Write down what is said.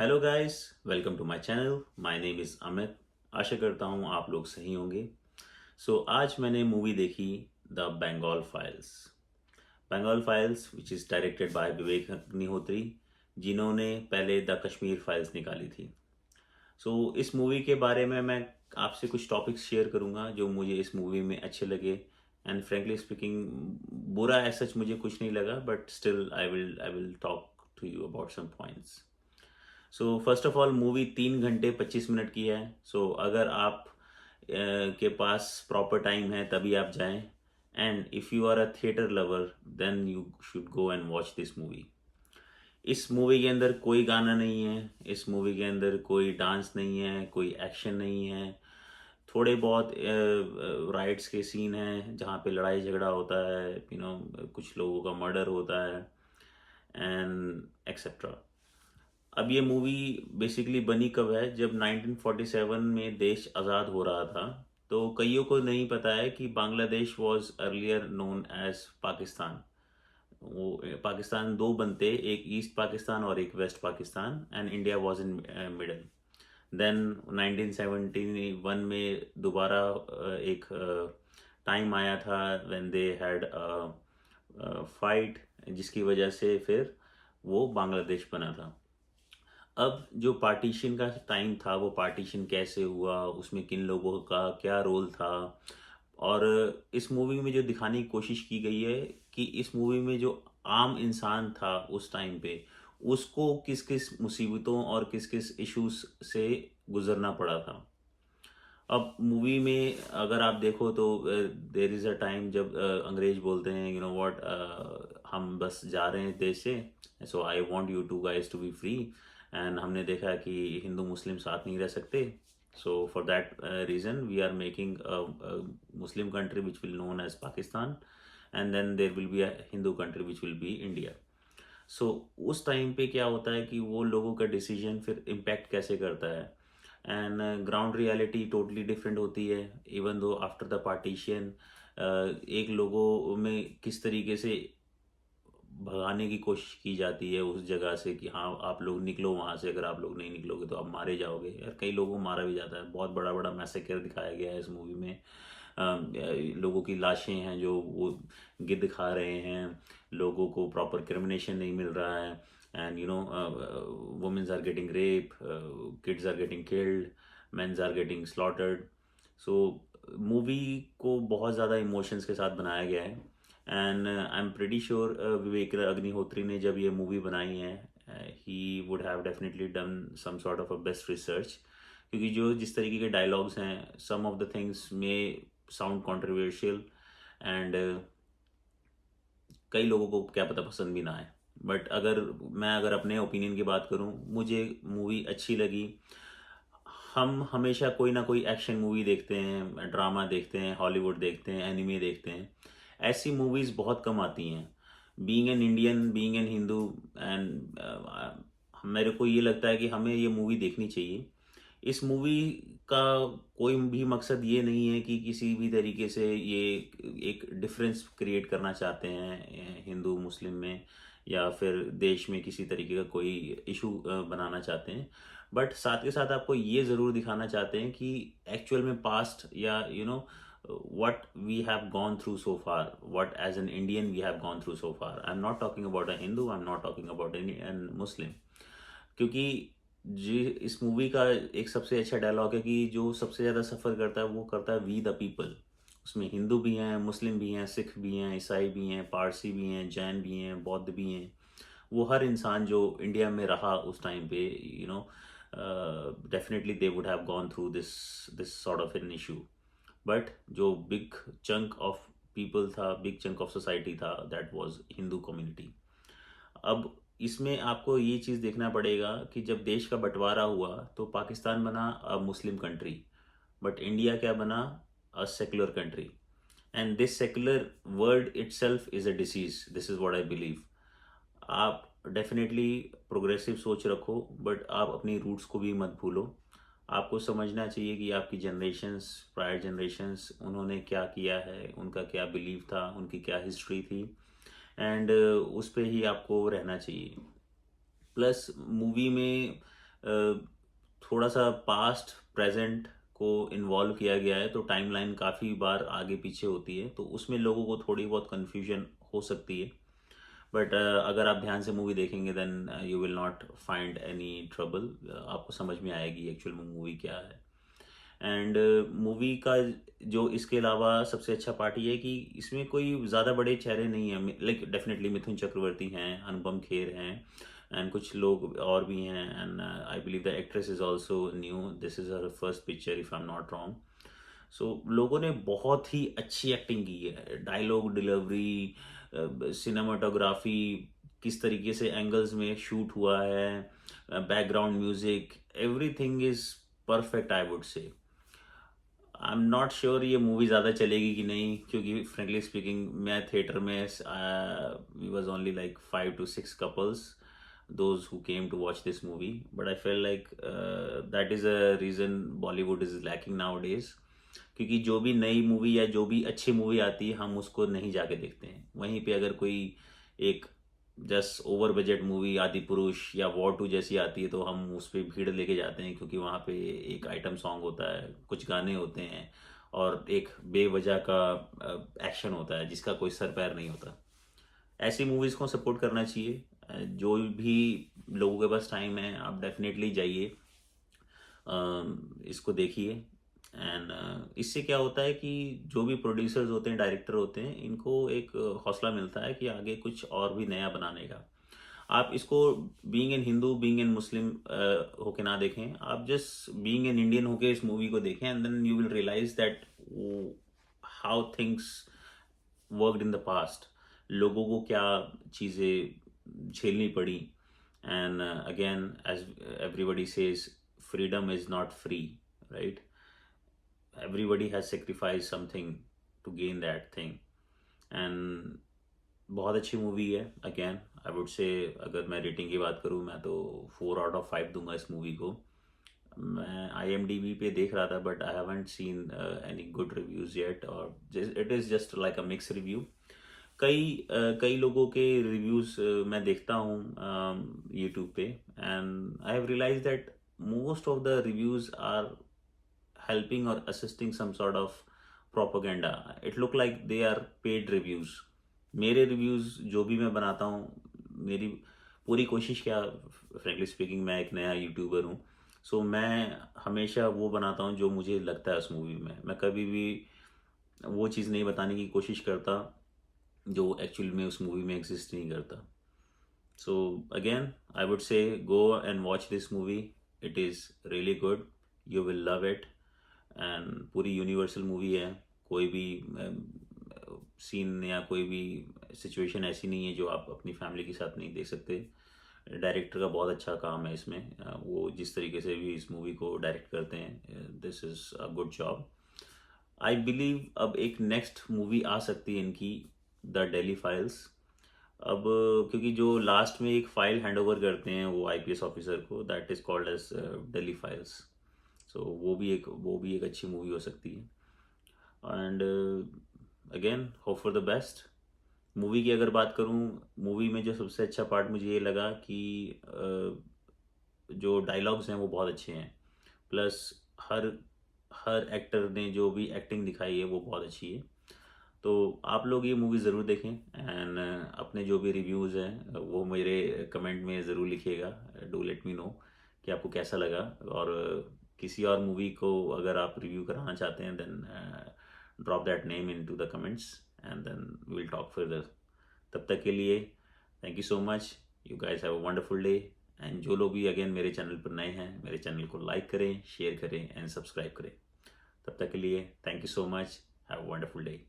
Hello guys, welcome to my channel. My name is Amit. आशा करता हूँ आप लोग सही होंगे। आज मैंने मूवी देखी the Bengal files. Bengal files which is directed by Vivek Agnihotri, जिन्होंने पहले द कश्मीर फाइल्स निकाली थी। इस मूवी के बारे में मैं आपसे कुछ टॉपिक्स शेयर करूँगा जो मुझे इस मूवी में अच्छे लगे। एंड फ्रेंकली स्पीकिंग, बुरा ऐसा मुझे कुछ नहीं लगा, but still I will talk to you about some points. First of all, movie 3 घंटे 25 मिनट की है। अगर आप के पास प्रॉपर टाइम है तभी आप जाएं। And if you are a theatre lover, then you should go and watch this movie. इस मूवी के अंदर कोई गाना नहीं है, इस मूवी के अंदर कोई डांस नहीं है, कोई एक्शन नहीं है। थोड़े बहुत राइट्स के सीन हैं जहाँ पे लड़ाई झगड़ा होता है, कुछ लोगों का मर्डर होता है एंड एक्सेट्रा। अब ये मूवी बेसिकली बनी कब है? जब 1947 में देश आज़ाद हो रहा था। तो कईयों को नहीं पता है कि Bangladesh was earlier known as Pakistan. वो पाकिस्तान दो बनते, एक ईस्ट पाकिस्तान और एक west Pakistan, and India was in middle. Then 1971 में दोबारा एक टाइम आया था व्हेन दे हैड फाइट, जिसकी वजह से फिर वो बांग्लादेश बना था। अब जो पार्टीशन का टाइम था, वो पार्टीशन कैसे हुआ, उसमें किन लोगों का क्या रोल था, और इस मूवी में जो दिखाने की कोशिश की गई है कि इस मूवी में जो आम इंसान था उस टाइम पे, उसको किस किस मुसीबतों और किस किस इश्यूज से गुजरना पड़ा था। अब मूवी में अगर आप देखो तो देर इज़ अ टाइम जब अंग्रेज बोलते हैं, व्हाट, हम बस जा रहे हैं देश से, so I want you to guys to be free. And हमने देखा कि हिंदू मुस्लिम साथ नहीं रह सकते। For that reason we are making Muslim country which will known as Pakistan, and then there will be a Hindu country which will be India. So उस टाइम पे क्या होता है कि वो लोगों का डिसीजन फिर इम्पैक्ट कैसे करता है। And ground reality totally different होती है। Even though after the partition एक लोगों में किस तरीके से भगाने की कोशिश की जाती है उस जगह से कि हाँ आप लोग निकलो वहाँ से, अगर आप लोग नहीं निकलोगे तो आप मारे जाओगे। यार कई लोगों को मारा भी जाता है, बहुत बड़ा बड़ा मैसेकर दिखाया गया है इस मूवी में। लोगों की लाशें हैं जो वो गिद्ध खा रहे हैं, लोगों को प्रॉपर क्रिमिनेशन नहीं मिल रहा है, and womens are getting rape, kids are getting killed, mens are getting slaughtered. So movie को बहुत ज़्यादा इमोशंस के साथ बनाया गया है। And I am pretty sure Vivek Agnihotri ने जब ये मूवी बनाई है, he would have definitely done some sort of a best research, क्योंकि जो जिस तरीके के डायलॉग्स हैं, सम ऑफ द थिंग्स में साउंड कंट्रोवर्शियल, एंड कई लोगों को क्या पता पसंद भी ना आए। बट अगर अपने ओपिनियन की बात करूं, मुझे मूवी अच्छी लगी। हम हमेशा कोई ना कोई एक्शन मूवी देखते हैं, ड्रामा देखते हैं, हॉलीवुड देखते हैं, एनिमे देखते हैं। ऐसी मूवीज़ बहुत कम आती हैं। Being an Indian, being an Hindu, and मेरे को ये लगता है कि हमें ये मूवी देखनी चाहिए। इस मूवी का कोई भी मकसद ये नहीं है कि किसी भी तरीके से ये एक डिफरेंस क्रिएट करना चाहते हैं हिंदू मुस्लिम में, या फिर देश में किसी तरीके का कोई इशू बनाना चाहते हैं। बट साथ के साथ आपको ये ज़रूर दिखाना चाहते हैं कि एक्चुअल में पास्ट, या what we have gone through so far, what as an Indian we have gone through so far. I'm not talking about a Hindu, I'm not talking about any Muslim, क्योंकि जी इस movie का एक सबसे अच्छा dialogue है कि जो सबसे ज़्यादा सफ़र करता है वो करता है वी द पीपल। उसमें हिंदू भी हैं, मुस्लिम भी हैं, सिख भी हैं, ईसाई भी हैं, पारसी भी हैं, जैन भी हैं, बौद्ध भी हैं। वो हर इंसान जो इंडिया में रहा उस टाइम पे, definitely they would have gone through this this sort of an issue. But जो बिग चंक ऑफ पीपल था, बिग चंक ऑफ सोसाइटी था, दैट वाज हिंदू कम्युनिटी। अब इसमें आपको ये चीज़ देखना पड़ेगा कि जब देश का बंटवारा हुआ तो पाकिस्तान बना अ मुस्लिम कंट्री, बट इंडिया क्या बना? अ secular country. And this secular word itself is a disease, this is what I believe. आप डेफिनेटली प्रोग्रेसिव सोच रखो, बट आप अपनी रूट्स को भी मत भूलो। आपको समझना चाहिए कि आपकी जनरेशन्स, प्रायर जनरेशन्स, उन्होंने क्या किया है, उनका क्या बिलीव था, उनकी क्या हिस्ट्री थी, एंड उस पे ही आपको रहना चाहिए। प्लस मूवी में थोड़ा सा पास्ट प्रेजेंट को इन्वॉल्व किया गया है, तो टाइमलाइन काफ़ी बार आगे पीछे होती है, तो उसमें लोगों को थोड़ी बहुत कन्फ्यूजन हो सकती है। बट अगर आप ध्यान से मूवी देखेंगे then you will not find any trouble, आपको समझ में आएगी एक्चुअल में मूवी क्या है। एंड मूवी का जो इसके अलावा सबसे अच्छा पार्ट ये है कि इसमें कोई ज़्यादा बड़े चेहरे नहीं हैं, लाइक डेफिनेटली मिथुन चक्रवर्ती हैं, अनुपम खेर हैं, एंड कुछ लोग और भी हैं, and I believe the actress is also new, this is her first picture if I am not wrong. So लोगों ने बहुत ही अच्छी एक्टिंग की है, डायलॉग डिलीवरी, सिनेमाटोग्राफी, किस तरीके से एंगल्स में शूट हुआ है, background music, everything is perfect I would say. I am not sure ये मूवी ज़्यादा चलेगी कि नहीं, क्योंकि फ्रेंकली स्पीकिंग मैं थिएटर में we was only like 5 to 6 couples those who came to watch this movie, but I felt like that is a reason Bollywood is lacking nowadays, क्योंकि जो भी नई मूवी या जो भी अच्छी मूवी आती है हम उसको नहीं जाके देखते हैं। वहीं पे अगर कोई एक जस्ट ओवर बजट मूवी आदि पुरुष या वॉर 2 जैसी आती है तो हम उस पर भीड़ लेके जाते हैं, क्योंकि वहाँ पे एक आइटम सॉन्ग होता है, कुछ गाने होते हैं और एक बेवजह का एक्शन होता है जिसका कोई सर पैर नहीं होता। ऐसी मूवीज़ को सपोर्ट करना चाहिए। जो भी लोगों के पास टाइम है आप डेफिनेटली जाइए, इसको देखिए। एंड इससे क्या होता है कि जो भी प्रोड्यूसर्स होते हैं, डायरेक्टर होते हैं, इनको एक हौसला मिलता है कि आगे कुछ और भी नया बनाने का। आप इसको being an Hindu, being an Muslim होके ना देखें, आप जस्ट बीइंग एन इंडियन होके इस मूवी को देखें, and then you will realize that how things worked in the past, लोगों को क्या चीज़ें झेलनी पड़ी। And again as everybody says, freedom is not free, right? Everybody has sacrificed something to gain that thing, and बहुत अच्छी movie है। Again I would से, अगर मैं रेटिंग की बात करूँ मैं तो 4 out of 5 दूंगा इस मूवी को। मैं IMDb पे देख रहा था but I haven't seen any good reviews yet, और it is just like a mix review. कई लोगों के रिव्यूज़ मैं देखता हूँ यूट्यूब पे, and I have realise that most of the reviews are helping or assisting some sort of propaganda. It look like they are paid reviews. मेरे reviews जो भी मैं बनाता हूँ, मेरी पूरी कोशिश क्या, फ्रेंकली स्पीकिंग मैं एक नया यूट्यूबर हूँ, सो मैं हमेशा वो बनाता हूँ जो मुझे लगता है उस मूवी में। मैं कभी भी वो चीज़ नहीं बताने की कोशिश करता जो एक्चुअल में उस मूवी में एग्जिस्ट नहीं करता। So again, I would say go and watch this movie. It is really good. You will love it. And पूरी यूनिवर्सल मूवी है, कोई भी सीन या कोई भी सिचुएशन ऐसी नहीं है जो आप अपनी फैमिली के साथ नहीं देख सकते। डायरेक्टर का बहुत अच्छा काम है इसमें, वो जिस तरीके से भी इस मूवी को डायरेक्ट करते हैं, this is a good job. I believe अब एक नेक्स्ट मूवी आ सकती है इनकी, द दिल्ली फाइल्स। अब क्योंकि जो लास्ट में एक फाइल हैंड ओवर करते हैं वो IPS ऑफिसर को, that is called as Delhi files. So वो भी एक अच्छी मूवी हो सकती है। And again hope for the best. Movie की अगर बात करूँ, मूवी में जो सबसे अच्छा पार्ट मुझे ये लगा कि जो डायलॉग्स हैं वो बहुत अच्छे हैं, प्लस हर हर एक्टर ने जो भी एक्टिंग दिखाई है वो बहुत अच्छी है। तो आप लोग ये मूवी ज़रूर देखें, एंड अपने जो भी रिव्यूज़ हैं वो मेरे कमेंट में ज़रूर लिखिएगा। डू लेट मी नो कि आपको कैसा लगा, और किसी और मूवी को अगर आप रिव्यू कराना चाहते हैं then drop that name into the comments, and then we will talk further. तब तक के लिए thank you so much. You guys have a wonderful day. And जो लोग भी अगेन मेरे चैनल पर नए हैं, मेरे चैनल को लाइक करें, शेयर करें एंड सब्सक्राइब करें। तब तक के लिए thank you so much. Have a wonderful day.